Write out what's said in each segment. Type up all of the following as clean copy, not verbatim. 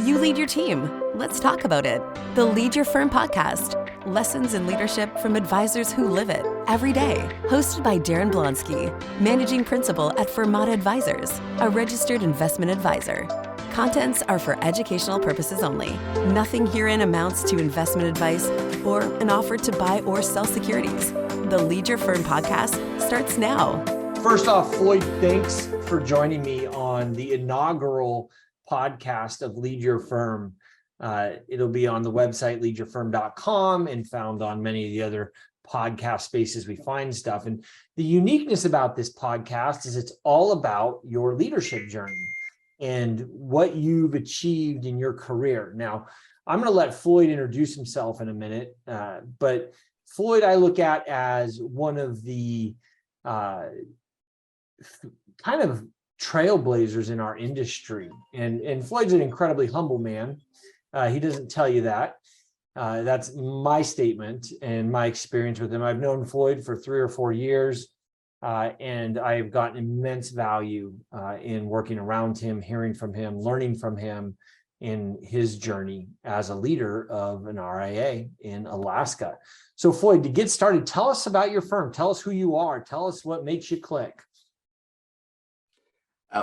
You lead your team. Let's talk about it. The Lead Your Firm podcast. Lessons in leadership from advisors who live it every day. Hosted by Daren Blonski, Managing Principal at Firmata Advisors, a registered investment advisor. Contents are for educational purposes only. Nothing herein amounts to investment advice or an offer to buy or sell securities. The Lead Your Firm podcast starts now. First off, Floyd, thanks for joining me on the inaugural podcast of Lead Your Firm. It'll be on the website, leadyourfirm.com, and found on many of the other podcast spaces we find stuff. And the uniqueness about this podcast is it's all about your leadership journey and what you've achieved in your career. Now, I'm going to let Floyd introduce himself in a minute, but Floyd I look at as one of the kind of trailblazers in our industry. And Floyd's an incredibly humble man. He doesn't tell you that. That's my statement and my experience with him. I've known Floyd for 3 or 4 years, and I've gotten immense value in working around him, hearing from him, learning from him in his journey as a leader of an RIA in Alaska. So Floyd, to get started, tell us about your firm. Tell us who you are. Tell us what makes you click.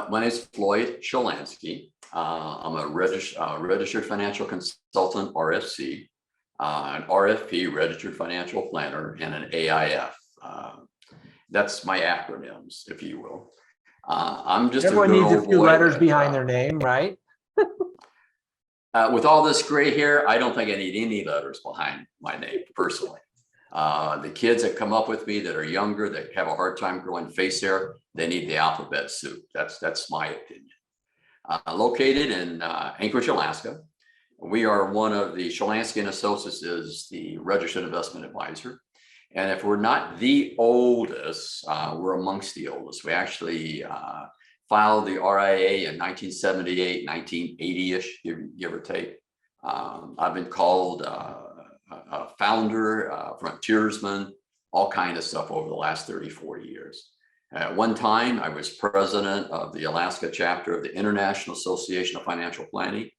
My name is Floyd Shilanski. I'm a registered financial consultant, RFC, an RFP, registered financial planner, and an AIF. That's my acronyms, if you will. I'm just everyone needs a few letters behind their name, right? With all this gray hair, I don't think I need any letters behind my name personally. The kids that come up with me that are younger, that have a hard time growing face hair, they need the alphabet soup. That's my opinion. Located in Anchorage, Alaska. We are one of the Shilanski Associates is the registered investment advisor. And if we're not the oldest, we're amongst the oldest. We actually filed the RIA in 1978, 1980-ish, give or take. I've been called a founder, frontiersman, all kind of stuff over the last 34 years. At one time, I was president of the Alaska chapter of the International Association of Financial Planning,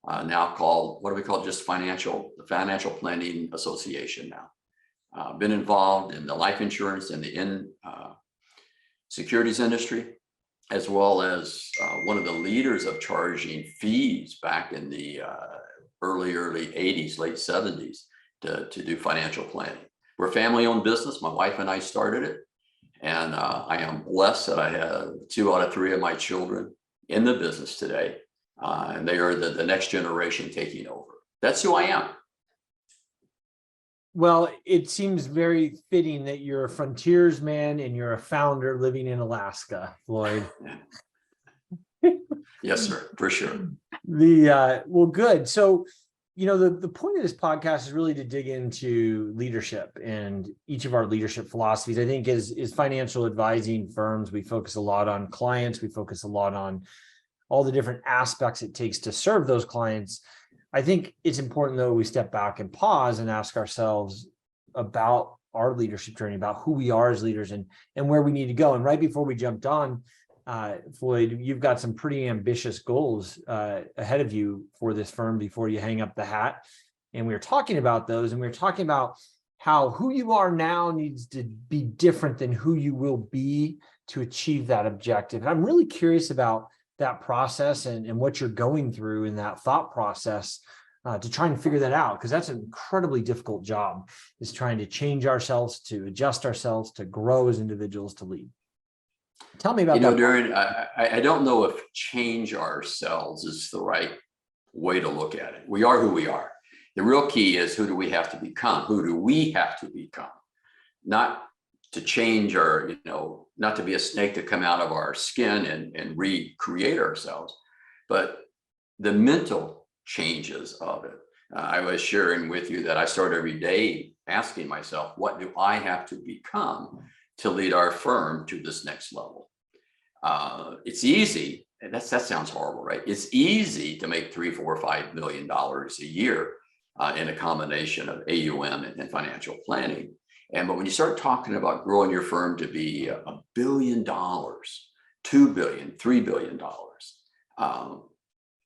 now called, what do we call it? Just the Financial Planning Association now. Been involved in the life insurance and the securities industry, as well as one of the leaders of charging fees back in the early 80s, late 70s to do financial planning. We're a family-owned business. My wife and I started it. And I am blessed that I have 2 out of 3 of my children in the business today. And they are the next generation taking over. That's who I am. Well, it seems very fitting that you're a frontiersman and you're a founder living in Alaska, Floyd. Yes, sir, for sure. Well, good. So, the point of this podcast is really to dig into leadership and each of our leadership philosophies. I think is financial advising firms, we focus a lot on clients. We focus a lot on all the different aspects it takes to serve those clients. I think it's important, though, we step back and pause and ask ourselves about our leadership journey, about who we are as leaders and where we need to go. And right before we jumped on, Floyd, you've got some pretty ambitious goals ahead of you for this firm before you hang up the hat. And we were talking about those, and we were talking about how who you are now needs to be different than who you will be to achieve that objective. And I'm really curious about that process and what you're going through in that thought process to try and figure that out, because that's an incredibly difficult job, is trying to change ourselves, to adjust ourselves, to grow as individuals, to lead. Tell me about that. Daren, I don't know if change ourselves is the right way to look at it. We are who we are. The real key is, who do we have to become? Who do we have to become? Not to change our, not to be a snake to come out of our skin and recreate ourselves, but the mental changes of it. I was sharing with you that I start every day asking myself, what do I have to become to lead our firm to this next level? It's easy, and that sounds horrible, right? It's easy to make $3, $4, $5 million a year in a combination of AUM and financial planning. But when you start talking about growing your firm to be $1 billion, $2 billion, $3 billion,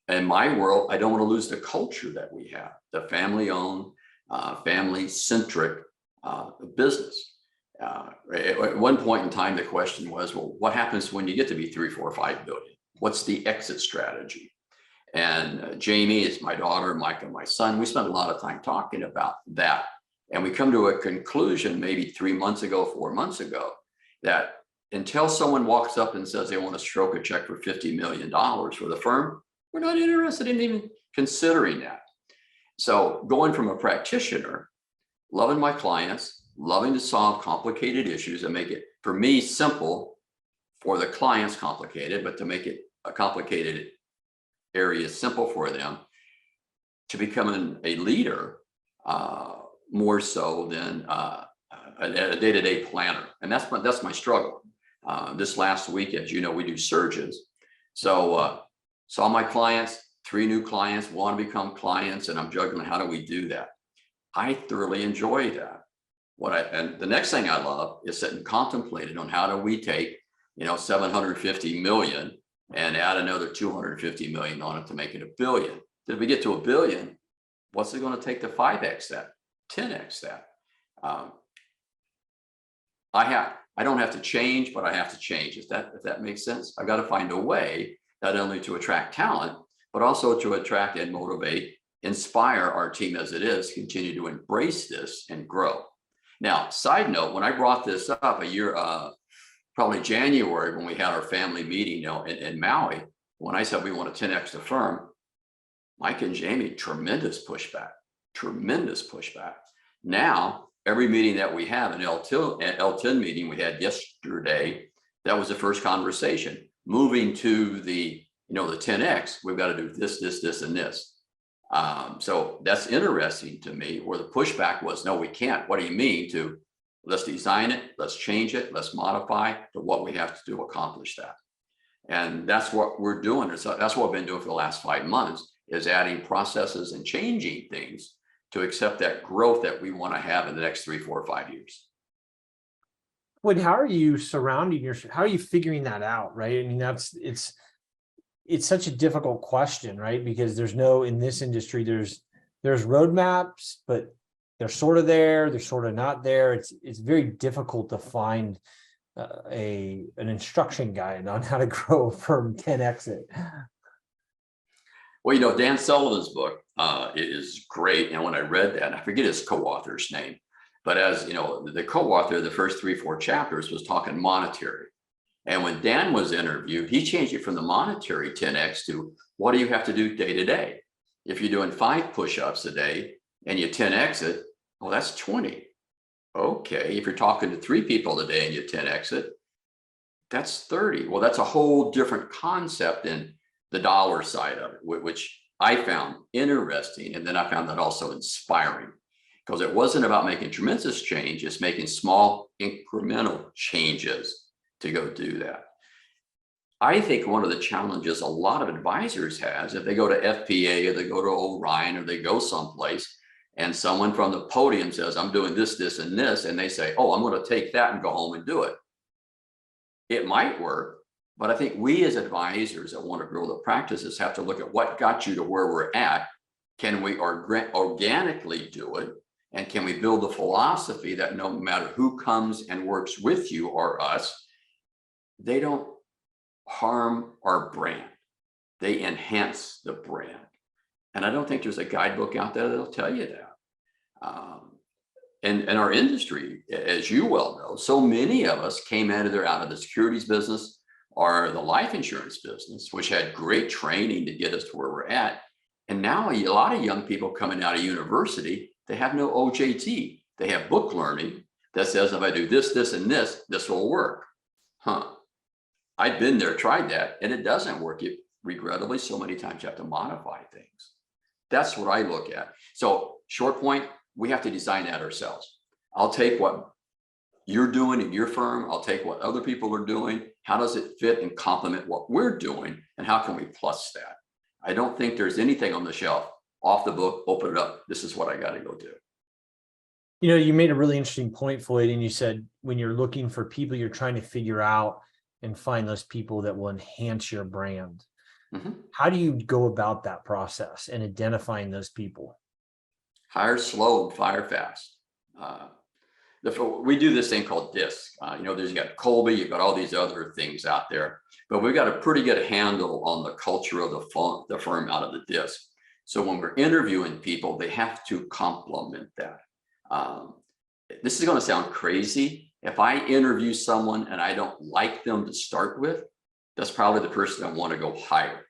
in my world, I don't want to lose the culture that we have, the family-owned, family-centric business. At one point in time, the question was, well, what happens when you get to be 3, 4, 5 billion? What's the exit strategy? And Jamie is my daughter, Micah, my son. We spent a lot of time talking about that. And we come to a conclusion maybe 3 months ago, 4 months ago, that until someone walks up and says they want to stroke a check for $50 million for the firm, we're not interested in even considering that. So going from a practitioner, loving my clients, loving to solve complicated issues and make it, for me, simple, for the clients complicated, but to make it a complicated area simple for them, to becoming a leader more so than a day-to-day planner. And that's my struggle. This last week, as you know, we do surges. So saw my clients, 3 new clients, want to become clients, and I'm juggling how do we do that? I thoroughly enjoy that. And the next thing I love is sitting contemplating on how do we take, 750 million and add another 250 million on it to make it $1 billion. If we get to $1 billion, what's it going to take to 5x that, 10x that? I don't have to change, but I have to change. If that makes sense, I've got to find a way not only to attract talent, but also to attract and motivate, inspire our team as it is, continue to embrace this and grow. Now, side note, when I brought this up a year, probably January, when we had our family meeting, in Maui, when I said we want to 10x the firm, Mike and Jamie, tremendous pushback. Now, every meeting that we have, an L10 meeting we had yesterday, that was the first conversation. Moving to the 10x, we've got to do this, and this. So that's interesting to me, where the pushback was, no, we can't. What do you mean? To let's design it, let's change it, let's modify to what we have to do to accomplish that. And that's what we're doing. So that's what I've been doing for the last 5 months, is adding processes and changing things to accept that growth that we want to have in the next 3, 4, 5 years. Floyd, how are you how are you figuring that out, right? I mean, it's such a difficult question, right? Because in this industry, there's roadmaps, but they're sort of there, they're sort of not there. It's very difficult to find an instruction guide on how to grow a firm 10x it. Well, Dan Sullivan's book is great. And when I read that, and I forget his co-author's name, but as the co-author, the first 3, 4 chapters was talking monetary. And when Dan was interviewed, he changed it from the monetary 10x to what do you have to do day to day? If you're doing 5 push-ups a day and you 10x it, well, that's 20. Okay, if you're talking to 3 people a day and you 10x it, that's 30. Well, that's a whole different concept in the dollar side of it, which I found interesting. And then I found that also inspiring, because it wasn't about making tremendous change, it's making small incremental changes to go do that. I think one of the challenges a lot of advisors has, if they go to FPA or they go to Orion or they go someplace and someone from the podium says, I'm doing this, and this, and they say, oh, I'm going to take that and go home and do it. It might work, but I think we as advisors that want to grow the practices have to look at what got you to where we're at. Can we organically do it? And can we build a philosophy that no matter who comes and works with you or us, they don't harm our brand. They enhance the brand. And I don't think there's a guidebook out there that'll tell you that. And our industry, as you well know, so many of us came out of the securities business or the life insurance business, which had great training to get us to where we're at. And now a lot of young people coming out of university, they have no OJT. They have book learning that says, if I do this, and this will work. I've been there, tried that, and it doesn't work. Regrettably, so many times you have to modify things. That's what I look at. So short point, we have to design that ourselves. I'll take what you're doing in your firm. I'll take what other people are doing. How does it fit and complement what we're doing? And how can we plus that? I don't think there's anything on the shelf, off the book, open it up. This is what I got to go do. You made a really interesting point, Floyd, and you said when you're looking for people, you're trying to figure out and find those people that will enhance your brand. How do you go about that process and identifying those people? Hire slow and fire fast. We do this thing called DISC. There's you got Colby, you've got all these other things out there, but we've got a pretty good handle on the culture of the firm out of the DISC. So when we're interviewing people, they have to complement that. This is going to sound crazy. If I interview someone and I don't like them to start with, that's probably the person I want to go hire.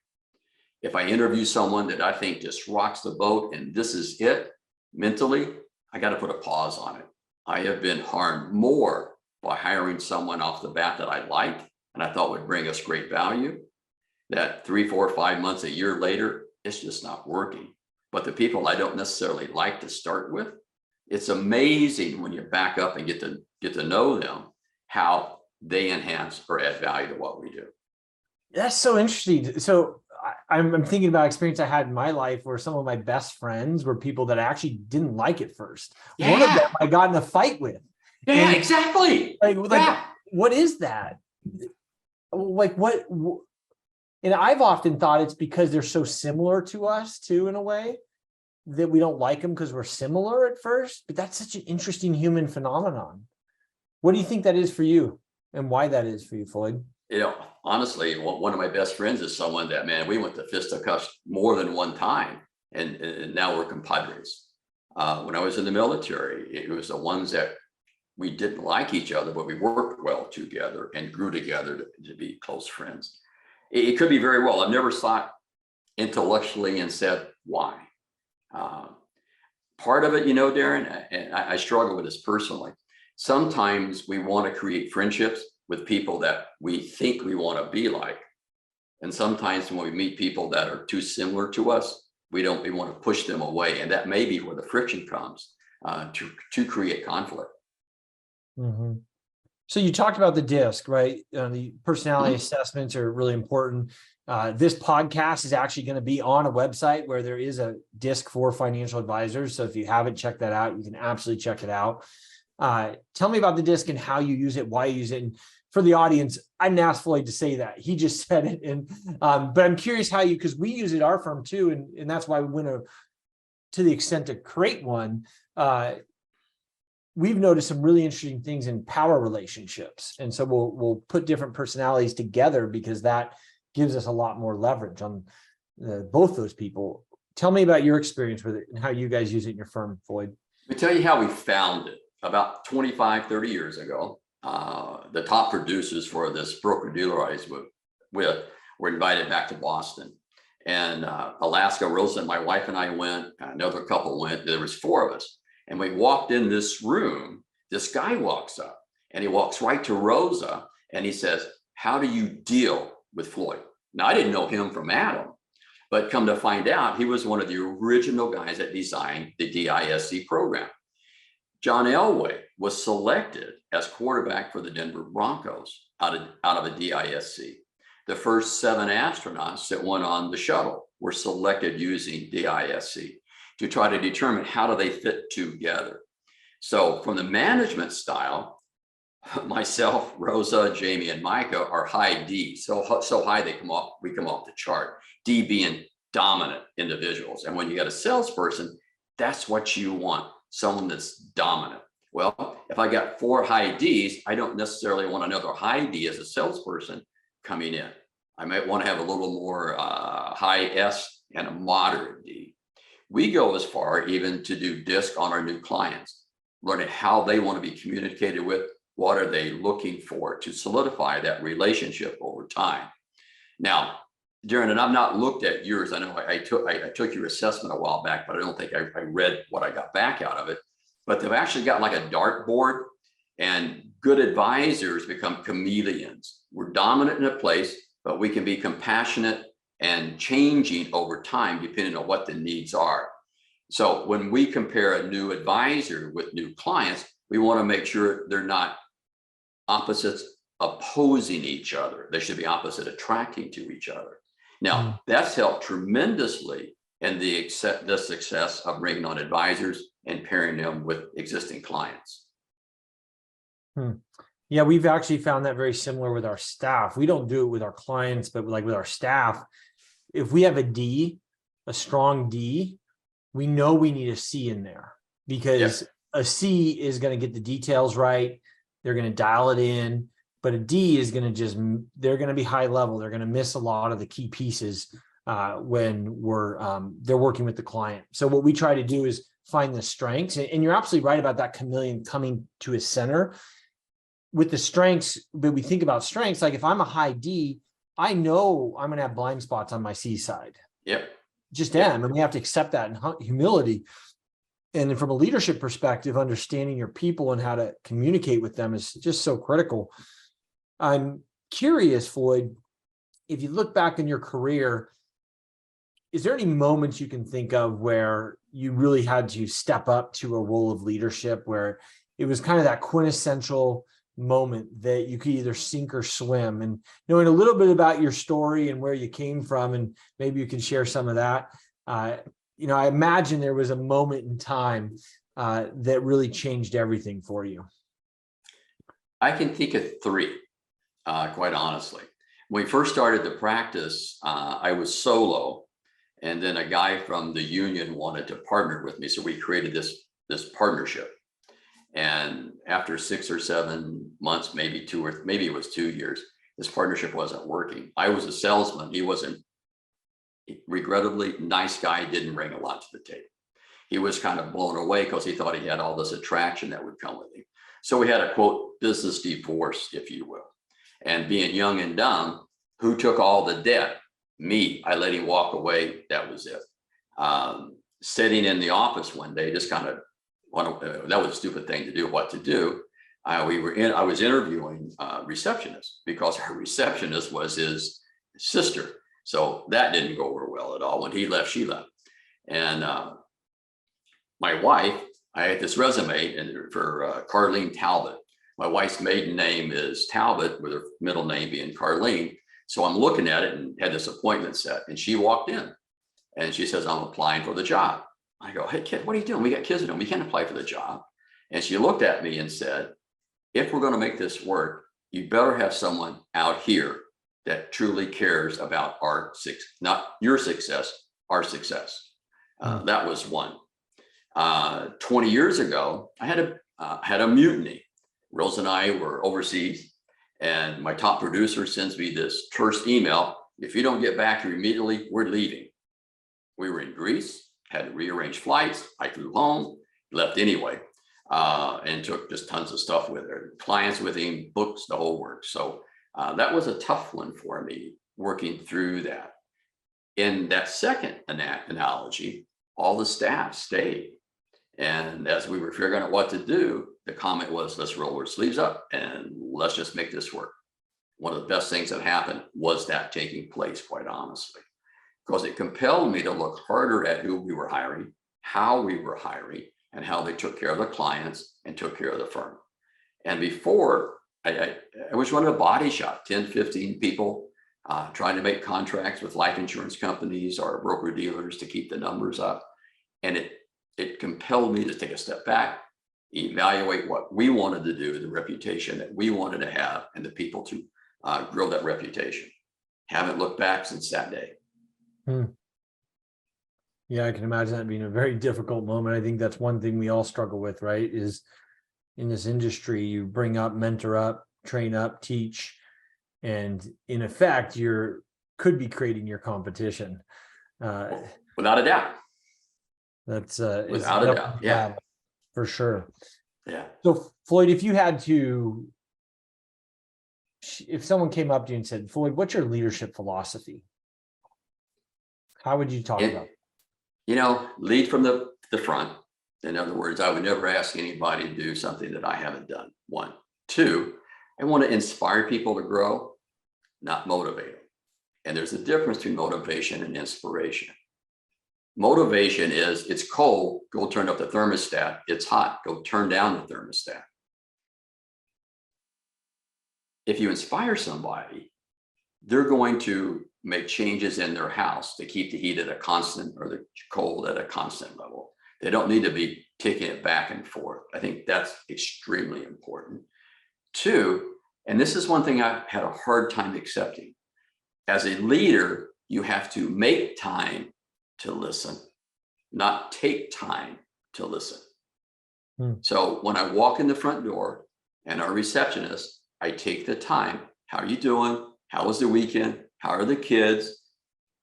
If I interview someone that I think just rocks the boat and this is it mentally, I got to put a pause on it. I have been harmed more by hiring someone off the bat that I liked and I thought would bring us great value, that 3, 4, 5 months, a year later, it's just not working. But the people I don't necessarily like to start with, it's amazing when you back up and get to know them, how they enhance or add value to what we do. That's so interesting. So I'm thinking about experience I had in my life where some of my best friends were people that I actually didn't like at first. Yeah. One of them I got in a fight with. Yeah, exactly. What is that? Like what? And I've often thought it's because they're so similar to us too, in a way, that we don't like them because we're similar at first. But that's such an interesting human phenomenon. What do you think that is for you, and why that is for you, Floyd? Honestly, one of my best friends is someone that, man, we went to fisticuffs more than one time, and now we're compadres. When I was in the military, it was the ones that we didn't like each other, but we worked well together and grew together to be close friends. It could be very well. I've never thought intellectually and said why. Part of it, Daren, and I struggle with this personally. Sometimes we want to create friendships with people that we think we want to be like. And sometimes when we meet people that are too similar to us, we want to push them away. And that may be where the friction comes to create conflict. Mm-hmm. So you talked about the DISC, right? The personality assessments are really important. This podcast is actually going to be on a website where there is a DISC for financial advisors. So if you haven't checked that out, you can absolutely check it out. Tell me about the DISC and how you use it, why you use it. And for the audience, I didn't ask Floyd to say that. He just said it. And but I'm curious how because we use it at our firm too. And that's why we went to the extent to create one. We've noticed some really interesting things in power relationships. And so we'll put different personalities together because that gives us a lot more leverage on both those people. Tell me about your experience with it and how you guys use it in your firm, Floyd. Let me tell you how we found it. About 25, 30 years ago, the top producers for this broker-dealer I was with were invited back to Boston. And Alaska, Rosa, and my wife and I went, another couple went, there was 4 of us. And we walked in this room, this guy walks up and he walks right to Rosa and he says, "How do you deal with Floyd?" Now, I didn't know him from Adam, but come to find out, he was one of the original guys that designed the DISC program. John Elway was selected as quarterback for the Denver Broncos out of a DISC. The first 7 astronauts that went on the shuttle were selected using DISC to try to determine how do they fit together. So from the management style, myself, Rosa, Jamie, and Micah are high D. So high we come off the chart. D being dominant individuals. And when you got a salesperson, that's what you want, someone that's dominant. Well, if I got 4 high Ds, I don't necessarily want another high D as a salesperson coming in. I might want to have a little more high S and a moderate D. We go as far even to do DISC on our new clients, learning how they want to be communicated with, what are they looking for to solidify that relationship over time. Now, Daren, and I've not looked at yours. I know I took your assessment a while back, but I don't think I read what I got back out of it. But they've actually got like a dartboard, and good advisors become chameleons. We're dominant in a place, but we can be compassionate and changing over time depending on what the needs are. So when we compare a new advisor with new clients, we want to make sure they're not opposites opposing each other. They should be opposite attracting to each other. Now, that's helped tremendously in the success of bringing on advisors and pairing them with existing clients. Yeah, we've actually found that very similar with our staff. We don't do it with our clients, but like with our staff, if we have a D, a strong D, we know we need a C in there, because a C is going to get the details right. They're going to dial it in, but a D is going to they're going to be high level. They're going to miss a lot of the key pieces when they're working with the client. So what we try to do is find the strengths, and you're absolutely right about that chameleon coming to his center with the strengths. But we think about strengths, like if I'm a high D, I know I'm going to have blind spots on my C side. Yep. Just am. And we have to accept that in humility. And then from a leadership perspective, understanding your people and how to communicate with them is just so critical. I'm curious, Floyd, if you look back in your career, is there any moments you can think of where you really had to step up to a role of leadership, where it was kind of that quintessential moment that you could either sink or swim? And knowing a little bit about your story and where you came from, and maybe you can share some of that. I imagine there was a moment in time that really changed everything for you. I can think of three, quite honestly. When we first started the practice, I was solo, and then a guy from the union wanted to partner with me. So we created this partnership. And after 6 or 7 months, maybe it was 2 years, this partnership wasn't working. I was a salesman. He wasn't. Regrettably, nice guy, didn't bring a lot to the table. He was kind of blown away because he thought he had all this attraction that would come with him. So we had a, quote, business divorce, if you will. And being young and dumb, who took all the debt? Me. I let him walk away. That was it. Sitting in the office one day, just kind of, that was a stupid thing to do, what to do. I was interviewing receptionist, because her receptionist was his sister. So that didn't go over well at all. When he left, she left. And my wife, I had this resume for Carlene Talbot. My wife's maiden name is Talbot, with her middle name being Carlene. So I'm looking at it and had this appointment set. And she walked in and she says, I'm applying for the job. I go, hey, kid, what are you doing? We got kids at home. We can't apply for the job. And she looked at me and said, if we're going to make this work, you better have someone out here that truly cares about not your success, our success. That was one. 20 years ago, I had a mutiny. Rose and I were overseas, and my top producer sends me this terse email. If you don't get back here immediately, we're leaving. We were in Greece, had to rearrange flights. I flew home, left anyway, and took just tons of stuff with her, clients with him, books, the whole work. So that was a tough one for me, working through that. In that second analogy, all the staff stayed. And as we were figuring out what to do, the comment was, let's roll our sleeves up and let's just make this work. One of the best things that happened was that taking place, quite honestly, because it compelled me to look harder at who we were hiring, how we were hiring, and how they took care of the clients and took care of the firm. And before, I was running a body shop, 10, 15 people, trying to make contracts with life insurance companies or broker dealers to keep the numbers up. And it compelled me to take a step back, evaluate what we wanted to do, the reputation that we wanted to have, and the people to grow that reputation. Haven't looked back since that day. Yeah, I can imagine that being a very difficult moment. I think that's one thing we all struggle with, right? Is in this industry, you bring up, mentor up, train up, teach, and in effect, could be creating your competition. Without a doubt. That's without a doubt. Yeah, for sure. Yeah. So Floyd, if someone came up to you and said, Floyd, what's your leadership philosophy? How would you talk about it? Lead from the front. In other words, I would never ask anybody to do something that I haven't done. 1, 2, I want to inspire people to grow, not motivate them. And there's a difference between motivation and inspiration. Motivation is, it's cold, go turn up the thermostat. It's hot, go turn down the thermostat. If you inspire somebody, they're going to make changes in their house to keep the heat at a constant or the cold at a constant level. They don't need to be taking it back and forth. I think that's extremely important. 2, and this is one thing I've had a hard time accepting. As a leader, You have to make time to listen, not take time to listen. So when I walk in the front door and our receptionist, I take the time. How are you doing? How was the weekend? How are the kids?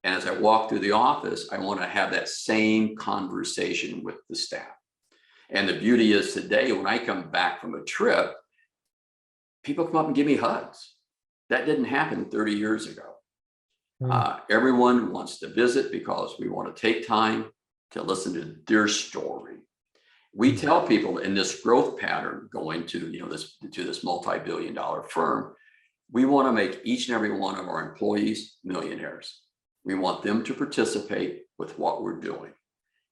And as I walk through the office, I want to have that same conversation with the staff. And the beauty is today, when I come back from a trip, people come up and give me hugs. That didn't happen 30 years ago. Everyone wants to visit because we want to take time to listen to their story. We tell people in this growth pattern going to, this multi-billion-dollar firm, we want to make each and every one of our employees millionaires. We want them to participate with what we're doing.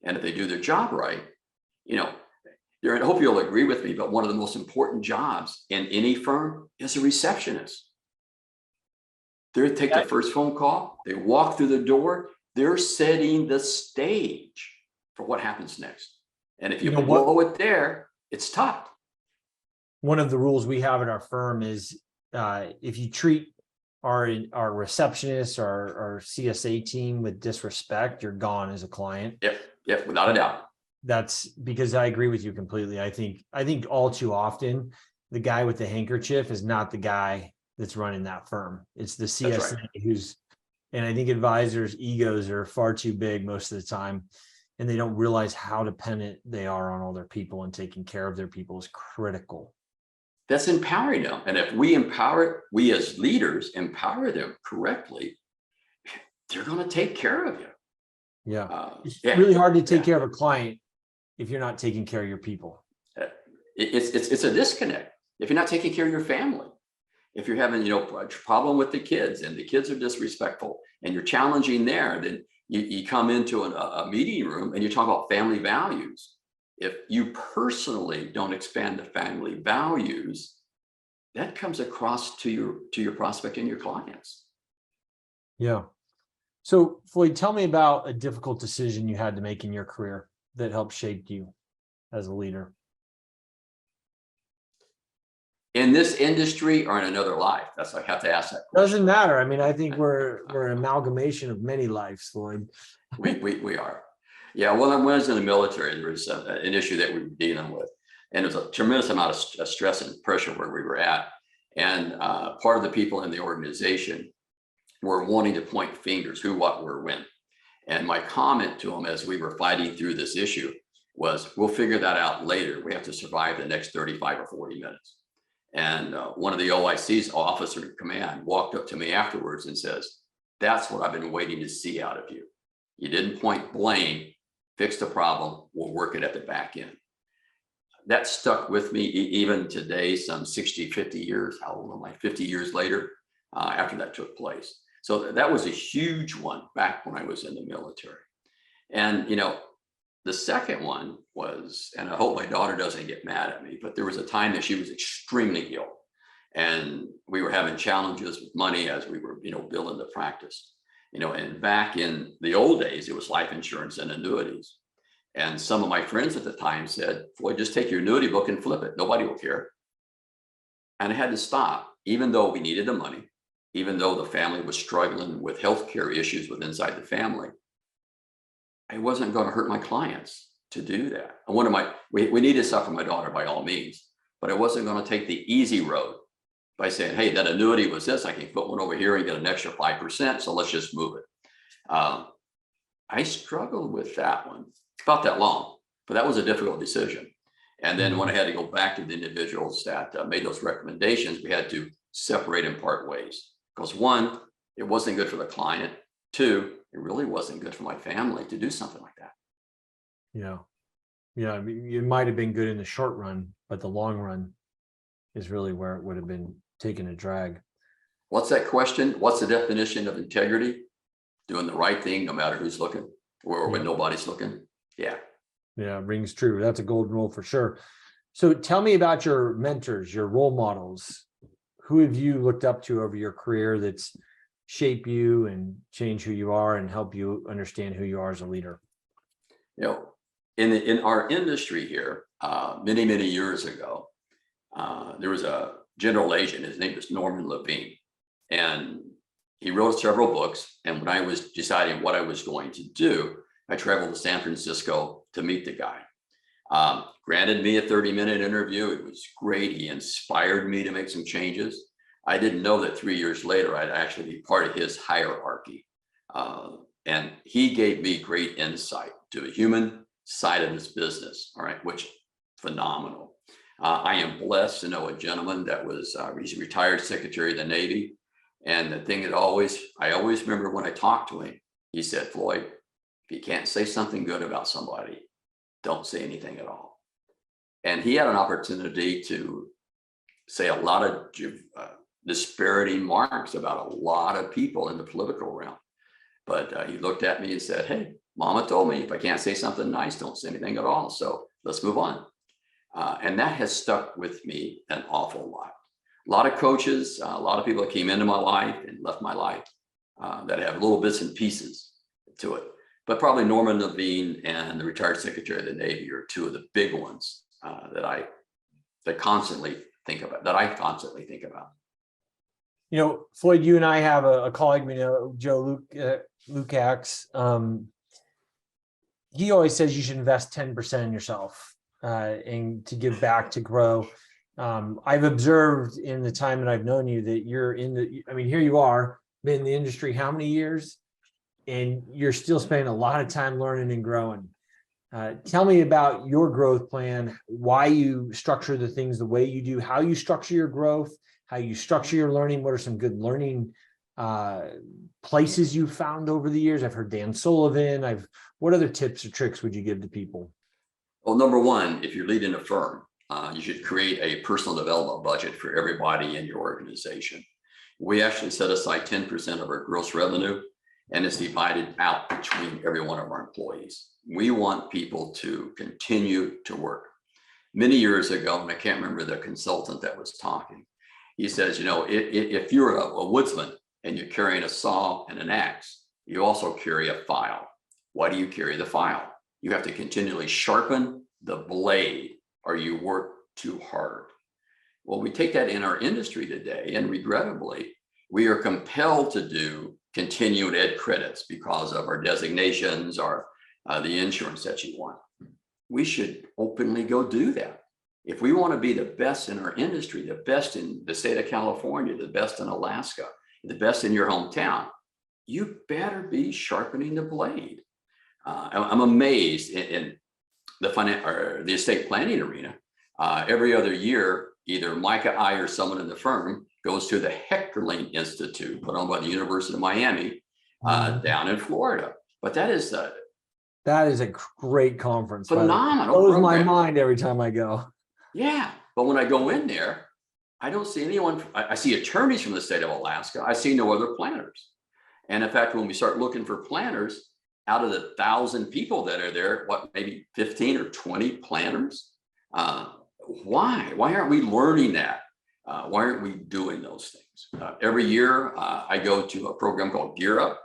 And if they do their job right, Daren, I hope you'll agree with me, but one of the most important jobs in any firm is a receptionist. They take the first phone call, they walk through the door, they're setting the stage for what happens next. And if you blow it there, it's tough. One of the rules we have at our firm is if you treat our receptionists, our CSA team with disrespect, you're gone as a client. Yep, without a doubt. That's because I agree with you completely. I think all too often the guy with the handkerchief is not the guy that's running that firm. It's the CSA who's, and I think advisors' egos are far too big most of the time, and they don't realize how dependent they are on all their people, and taking care of their people is critical. That's empowering them. And if we as leaders empower them correctly, they're going to take care of you. It's really hard to take care of a client if you're not taking care of your people. It's a disconnect. If you're not taking care of your family, if you're having, a problem with the kids and the kids are disrespectful and you're challenging there, then you come into a meeting room and you talk about family values. If you personally don't expand the family values, that comes across to your prospect and your clients. Yeah. So Floyd, tell me about a difficult decision you had to make in your career that helped shape you as a leader. In this industry or in another life? That's I have to ask that question. Doesn't matter. I mean, I think we're an amalgamation of many lives, Floyd. We are. Yeah, well, when I was in the military, there was an issue that we were dealing with, and there was a tremendous amount of stress and pressure where we were at. And part of the people in the organization were wanting to point fingers, who, what, where, when. And my comment to them as we were fighting through this issue was, we'll figure that out later. We have to survive the next 35 or 40 minutes. And one of the OIC's officer in command walked up to me afterwards and says, that's what I've been waiting to see out of you. You didn't point blame, fix the problem, we'll work it at the back end. That stuck with me even today, some 50 years, how old am I, 50 years later, after that took place. So that was a huge one back when I was in the military. And, the second one was, and I hope my daughter doesn't get mad at me, but there was a time that she was extremely ill. And we were having challenges with money as we were, building the practice. And back in the old days, it was life insurance and annuities. And some of my friends at the time said, Floyd, just take your annuity book and flip it. Nobody will care. And I had to stop, even though we needed the money, even though the family was struggling with healthcare issues with inside the family. I wasn't going to hurt my clients to do that. And we needed stuff for my daughter by all means, but I wasn't going to take the easy road by saying, hey, that annuity was this, I can put one over here and get an extra 5%. So let's just move it. I struggled with that one. It's about that long, but that was a difficult decision. And then when I had to go back to the individuals that made those recommendations, we had to separate and part ways. Because one, it wasn't good for the client. Two, it really wasn't good for my family to do something like that. Yeah. I mean, it might have been good in the short run, but the long run is really where it would have been taking a drag. What's that question? What's the definition of integrity? Doing the right thing, no matter who's looking, or when nobody's looking. Yeah, rings true. That's a golden rule for sure. So tell me about your mentors, your role models. Who have you looked up to over your career that's shape you and change who you are and help you understand who you are as a leader? In our industry here, many years ago, there was a general agent. His name was Norman Levine, and he wrote several books. And when I was deciding what I was going to do, I traveled to San Francisco to meet the guy. Granted me a 30-minute interview. It was great. He inspired me to make some changes. I didn't know that 3 years later, I'd actually be part of his hierarchy. And he gave me great insight to the human side of his business, all right, which phenomenal. I am blessed to know a gentleman that was he's a retired Secretary of the Navy. And the thing that I always remember when I talked to him, he said, Floyd, if you can't say something good about somebody, don't say anything at all. And he had an opportunity to say a lot of disparaging marks about a lot of people in the political realm. But he looked at me and said, hey, Mama told me if I can't say something nice, don't say anything at all. So let's move on. And that has stuck with me an awful lot. A lot of coaches, a lot of people that came into my life and left my life that have little bits and pieces to it. But probably Norman Levine and the retired Secretary of the Navy are two of the big ones that I constantly think about, You know, Floyd, you and I have a colleague we know, Joe Lukacs. He always says you should invest 10% in yourself and to give back, to grow. I've observed in the time that I've known you that you're here you are, been in the industry how many years? And you're still spending a lot of time learning and growing. Tell me about your growth plan, why you structure the things the way you do, how you structure your growth, how you structure your learning. What are some good learning places you've found over the years? I've heard Dan Sullivan. What other tips or tricks would you give to people? Well, number one, if you're leading a firm, you should create a personal development budget for everybody in your organization. We actually set aside 10% of our gross revenue, and it's divided out between every one of our employees. We want people to continue to work. Many years ago, and I can't remember the consultant that was talking, he says, you know, if you're a woodsman and you're carrying a saw and an axe, you also carry a file. Why do you carry the file? You have to continually sharpen the blade or you work too hard. Well, we take that in our industry today, and regrettably, we are compelled to do continued ed credits because of our designations or the insurance that you want. We should openly go do that. If we want to be the best in our industry, the best in the state of California, the best in Alaska, the best in your hometown, you better be sharpening the blade. I'm amazed in the estate planning arena. Every other year, either Micah, I, or someone in the firm goes to the Heckerling Institute, put on by the University of Miami, down in Florida. But that is a great conference. Phenomenal. Blows my mind every time I go. Yeah, but when I go in there, I don't see anyone. I see attorneys from the state of Alaska. I see no other planners. And in fact, when we start looking for planners, out of the 1,000 people that are there, maybe 15 or 20 planners? Why? Why aren't we learning that? Why aren't we doing those things? Every year, I go to a program called Gear Up.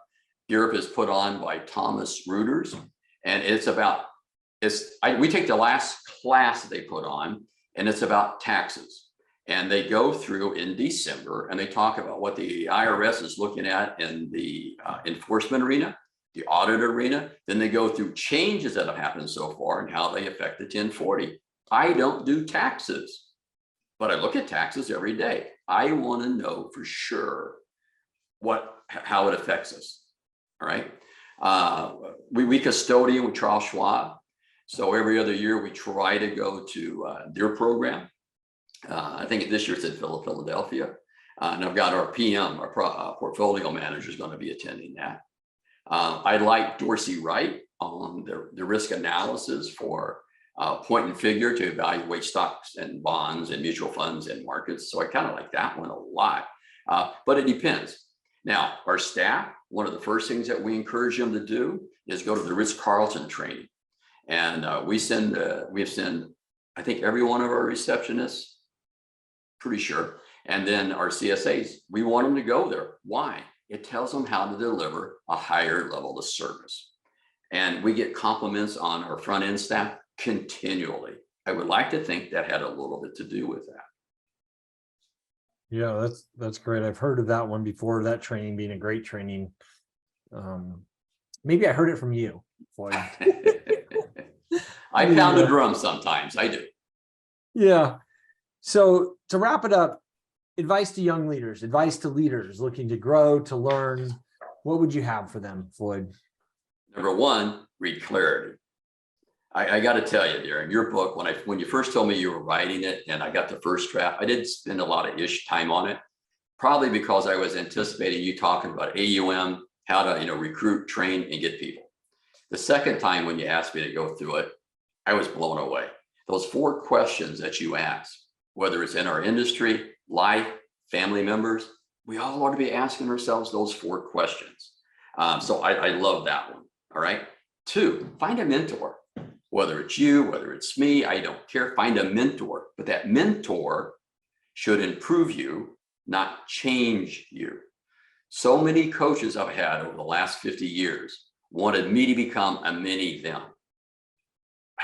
Gear Up is put on by Thomas Reuters, and we take the last class that they put on, and it's about taxes. And they go through in December, and they talk about what the IRS is looking at in the enforcement arena, the audit arena. Then they go through changes that have happened so far and how they affect the 1040. I don't do taxes, but I look at taxes every day. I want to know for sure how it affects us. All right. We custodian with Charles Schwab. So every other year we try to go to their program. I think this year it's in Philadelphia. And I've got our PM, our portfolio manager, is going to be attending that. I like Dorsey Wright on the risk analysis for point and figure to evaluate stocks and bonds and mutual funds and markets. So I kind of like that one a lot, but it depends. Now, our staff, one of the first things that we encourage them to do is go to the Ritz-Carlton training. And we have sent, I think, every one of our receptionists, pretty sure, and then our CSAs, we want them to go there. Why? It tells them how to deliver a higher level of service. And we get compliments on our front end staff continually. I would like to think that had a little bit to do with that. Yeah, that's great. I've heard of that one before, that training being a great training. Maybe I heard it from you, Floyd. I pound the drum sometimes. I do. Yeah. So to wrap it up, advice to young leaders, advice to leaders looking to grow, to learn, what would you have for them, Floyd? Number one, read clarity. I got to tell you, Daren, your book, when you first told me you were writing it and I got the first draft, I did spend a lot of time on it, probably because I was anticipating you talking about AUM, how to recruit, train, and get people. The second time when you asked me to go through it, I was blown away. Those 4 questions that you asked, whether it's in our industry, life, family members, we all ought to be asking ourselves those 4 questions. So I love that one. All right. 2, find a mentor. Whether it's you, whether it's me, I don't care. Find a mentor, but that mentor should improve you, not change you. So many coaches I've had over the last 50 years wanted me to become a mini them.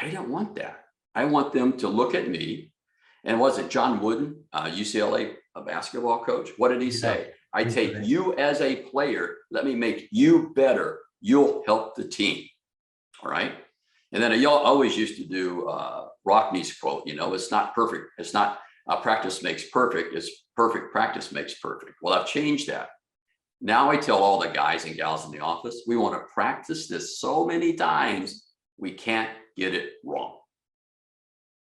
I don't want that. I want them to look at me. And was it John Wooden, UCLA, a basketball coach? What did he say? I take you as a player. Let me make you better. You'll help the team. All right. And then y'all always used to do Rockney's quote, it's not perfect. It's not practice makes perfect. It's perfect practice makes perfect. Well, I've changed that. Now I tell all the guys and gals in the office, we want to practice this so many times, we can't get it wrong.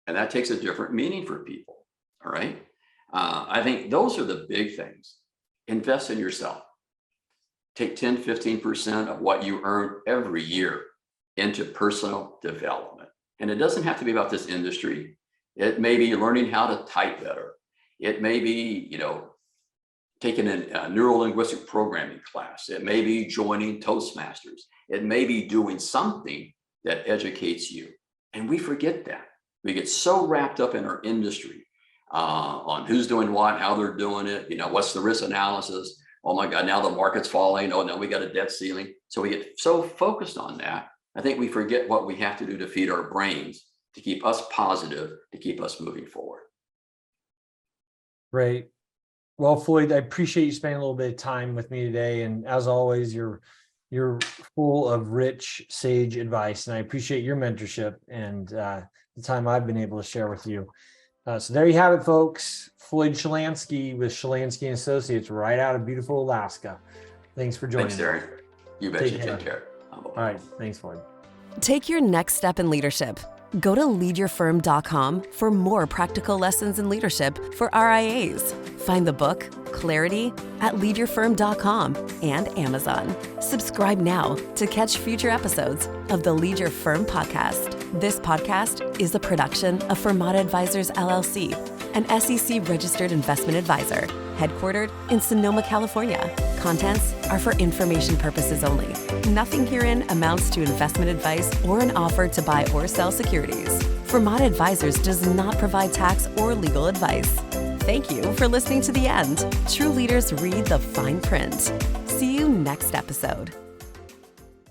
And that takes a different meaning for people. All right. I think those are the big things. Invest in yourself. Take 10, 15% of what you earn every year into personal development. And it doesn't have to be about this industry. It may be learning how to type better. It may be, taking a neuro-linguistic programming class. It may be joining Toastmasters. It may be doing something that educates you. And we forget that. We get so wrapped up in our industry on who's doing what, how they're doing it, what's the risk analysis. Oh my God, now the market's falling. Oh, no, we got a debt ceiling. So we get so focused on that. I think we forget what we have to do to feed our brains, to keep us positive, to keep us moving forward. Great. Well, Floyd, I appreciate you spending a little bit of time with me today. And as always, you're full of rich, sage advice. And I appreciate your mentorship and the time I've been able to share with you. So there you have it, folks. Floyd Shilanski with Shilanski Associates right out of beautiful Alaska. Thanks for joining. Thanks, Daren. You bet. Take care. All right. Thanks, Floyd. Take your next step in leadership. Go to leadyourfirm.com for more practical lessons in leadership for RIAs. Find the book, Clarity, at leadyourfirm.com and Amazon. Subscribe now to catch future episodes of the Lead Your Firm podcast. This podcast is a production of Fermata Advisors, LLC, an SEC-registered investment advisor, headquartered in Sonoma, California. Contents are for information purposes only. Nothing herein amounts to investment advice or an offer to buy or sell securities. Fermata Advisors does not provide tax or legal advice. Thank you for listening to the end. True leaders read the fine print. See you next episode.